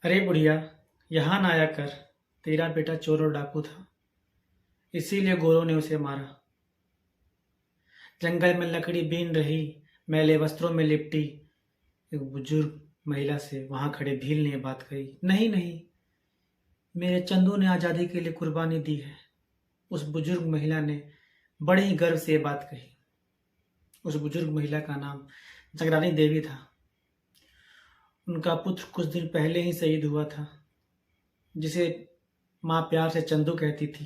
अरे बुढ़िया, यहाँ ना आया कर। तेरा बेटा चोर और डाकू था, इसीलिए गोरों ने उसे मारा। जंगल में लकड़ी बीन रही, मैले वस्त्रों में लिपटी एक बुजुर्ग महिला से वहां खड़े भील ने बात कही। नहीं नहीं, मेरे चंदू ने आजादी के लिए कुर्बानी दी है। उस बुजुर्ग महिला ने बड़े ही गर्व से ये बात कही। उस बुजुर्ग महिला का नाम जगरानी देवी था। उनका पुत्र कुछ दिन पहले ही शहीद हुआ था, जिसे माँ प्यार से चंदू कहती थी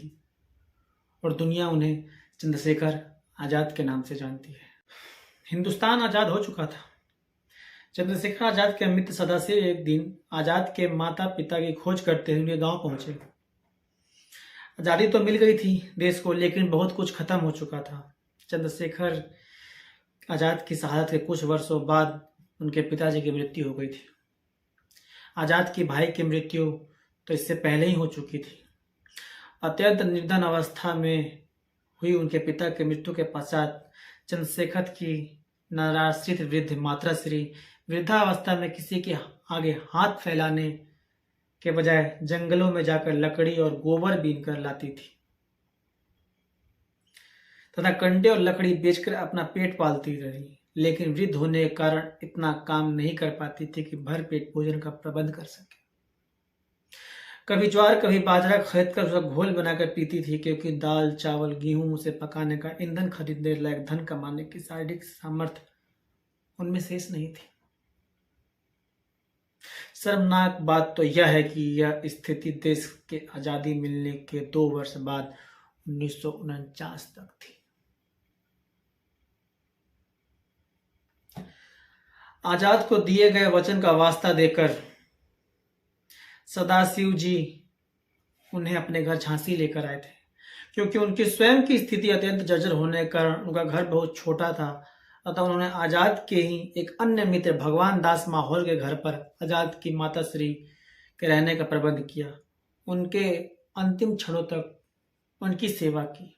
और दुनिया उन्हें चंद्रशेखर आजाद के नाम से जानती है। हिंदुस्तान आजाद हो चुका था। चंद्रशेखर आजाद के मित्र सदाशिव एक दिन आजाद के माता पिता की खोज करते हुए गांव पहुंचे। आजादी तो मिल गई थी देश को, लेकिन बहुत कुछ खत्म हो चुका था। चंद्रशेखर आजाद की शहादत के कुछ वर्षों बाद उनके पिताजी की मृत्यु हो गई थी। आजाद की भाई की मृत्यु तो इससे पहले ही हो चुकी थी। अत्यंत निर्धन अवस्था में हुई उनके पिता की मृत्यु के पश्चात चंद्रशेखर की निराश्रित वृद्ध माताश्री वृद्धावस्था में किसी के आगे हाथ फैलाने के बजाय जंगलों में जाकर लकड़ी और गोबर बीन कर लाती थी तथा कंडे और लकड़ी बेचकर अपना पेट पालती रही। लेकिन वृद्ध होने के कारण इतना काम नहीं कर पाती थी कि भर पेट भोजन का प्रबंध कर सके। कभी ज्वार कभी बाजरा खरीद कर उसका घोल बनाकर पीती थी, क्योंकि दाल चावल गेहूं उसे पकाने का ईंधन खरीदने लायक धन कमाने की शारीरिक सामर्थ्य उनमें शेष नहीं थी। शर्मनाक बात तो यह है कि यह स्थिति देश के आजादी मिलने के 2 वर्ष बाद 1949 तक थी। आजाद को दिए गए वचन का वास्ता देकर सदाशिव जी उन्हें अपने घर झांसी लेकर आए थे, क्योंकि उनकी स्वयं की स्थिति अत्यंत जर्जर होने के कारण उनका घर बहुत छोटा था। अतः उन्होंने आजाद के ही एक अन्य मित्र भगवान दास माहौल के घर पर आजाद की माताश्री के रहने का प्रबंध किया। उनके अंतिम क्षणों तक उनकी सेवा की।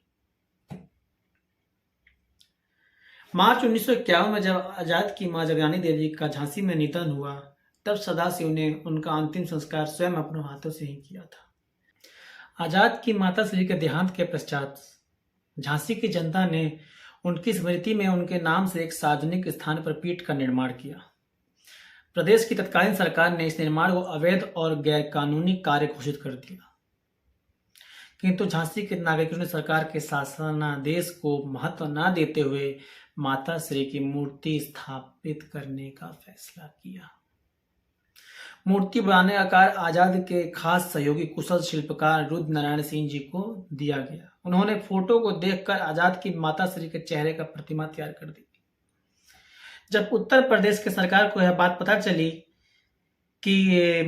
मार्च 1951 में जब आजाद की मां जगरानी देवी का झांसी में निधन हुआ, तब सदाशिव ने उनका अंतिम संस्कार स्वयं अपने हाथों से ही किया था। आजाद की माताश्री के देहांत के पश्चात झांसी की जनता ने उनकी स्मृति में उनके नाम से एक सार्वजनिक स्थान पर पीठ का निर्माण किया। प्रदेश की तत्कालीन सरकार ने इस निर्माण को अवैध और गैरकानूनी कार्य घोषित कर दिया, किंतु झांसी के नागरिकों ने सरकार के शासनादेश को महत्व न देते हुए माताश्री की मूर्ति स्थापित करने का फैसला किया। मूर्ति बनाने का कार्य आजाद के खास सहयोगी कुशल शिल्पकार रुद्र नारायण सिंह जी को दिया गया। उन्होंने फोटो को देखकर आजाद की माताश्री के चेहरे का प्रतिमा तैयार कर दी। जब उत्तर प्रदेश की सरकार को यह बात पता चली कि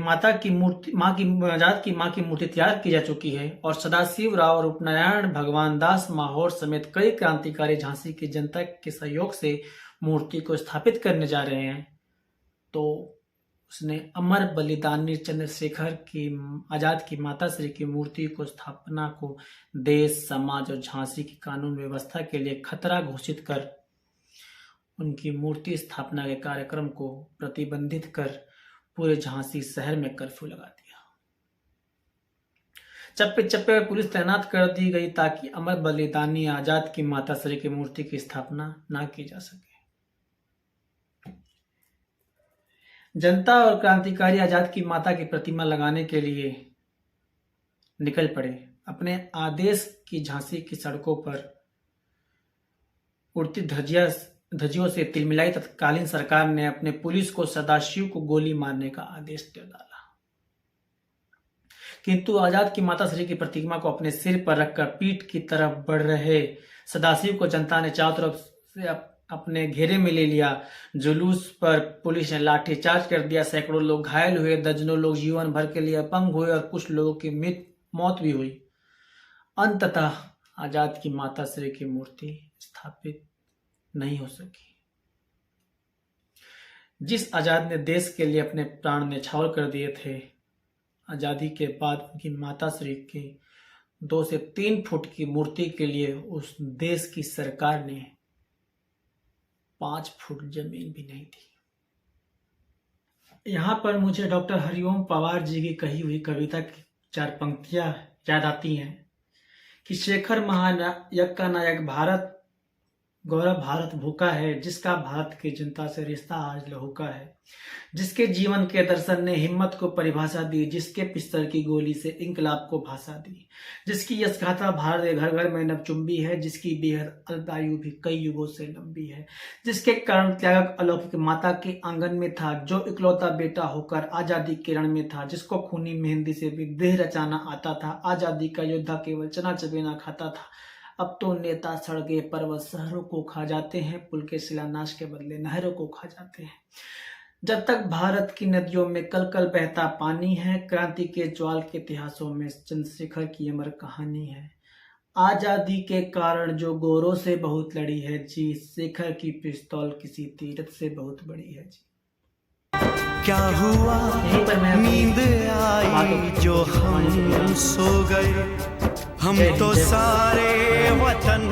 आजाद की मां की मूर्ति तैयार की जा चुकी है और सदाशिव राव और उपनारायण भगवान दास माहौर समेत कई क्रांतिकारी झांसी की जनता के सहयोग से मूर्ति को स्थापित करने जा रहे हैं, तो उसने अमर बलिदानी चंद्रशेखर की आजाद की माताश्री की मूर्ति को स्थापना को देश समाज और झांसी की कानून व्यवस्था के लिए खतरा घोषित कर उनकी मूर्ति स्थापना के कार्यक्रम को प्रतिबंधित कर पूरे झांसी शहर में कर्फ्यू लगा दिया। चप्पे चप्पे पर पुलिस तैनात कर दी गई ताकि अमर बलिदानी आजाद की माताश्री की मूर्ति की स्थापना न की जा सके। जनता और क्रांतिकारी आजाद की माता की प्रतिमा लगाने के लिए निकल पड़े। अपने आदेश की झांसी की सड़कों पर उड़ती धज्जियों से तिलमिलाई तत्कालीन सरकार ने अपने पुलिस को सदाशिव को गोली मारने का आदेश दे डाला, किंतु आजाद की माताश्री की प्रतिमा को अपने सिर पर रखकर पीठ की तरफ बढ़ रहे सदाशिव को जनता ने चारों तरफ से अपने घेरे में ले लिया। जुलूस पर पुलिस ने लाठीचार्ज कर दिया। सैकड़ों लोग घायल हुए, दर्जनों लोग जीवन भर के लिए अपंग हुए और कुछ लोगों की मौत भी हुई। अंततः आजाद की माताश्री की मूर्ति स्थापित नहीं हो सकी। जिस आजाद ने देश के लिए अपने प्राण न्यौछावर कर दिए थे, आजादी के बाद उनकी माताश्री की 2 से 3 फुट की मूर्ति के लिए उस देश की सरकार ने 5 फुट जमीन भी नहीं दी। यहाँ पर मुझे डॉक्टर हरिओम पवार जी की कही हुई कविता की 4 पंक्तियां याद आती हैं कि शेखर महानायक का नायक भारत, गौरव भारत भूखा है, जिसका भारत की जनता से रिश्ता आज लहू का है, जिसके जीवन के दर्शन ने हिम्मत को परिभाषा दी, जिसके पिस्तल की गोली से इंकलाब को भाषा दी, जिसकी यश गाथा भारत के घर घर में नवचुंबी है, जिसकी बेहद अल्पायु भी कई युगों से लंबी है, जिसके कारण त्यागक अलौकिक माता के आंगन में था, जो इकलौता बेटा होकर आजादी के रण में था, जिसको खूनी मेहंदी से भी देह रचाना आता था, आजादी का योद्धा केवल चना चबेना खाता था। अब तो नेता सड़के पर्वत शहरों को खा जाते हैं, पुल के शिलान्यास के बदले नहरों को खा जाते हैं। जब तक भारत की नदियों में कल कल बहता पानी है, क्रांति के ज्वाल के इतिहासों में चंद्रशेखर की अमर कहानी है। आजादी के कारण जो गोरों से बहुत लड़ी है जी, शेखर की पिस्तौल किसी तीरथ से बहुत बड़ी है जी। क्या हुआ नींद आई जो हम सो गए, हम तो सारे वतन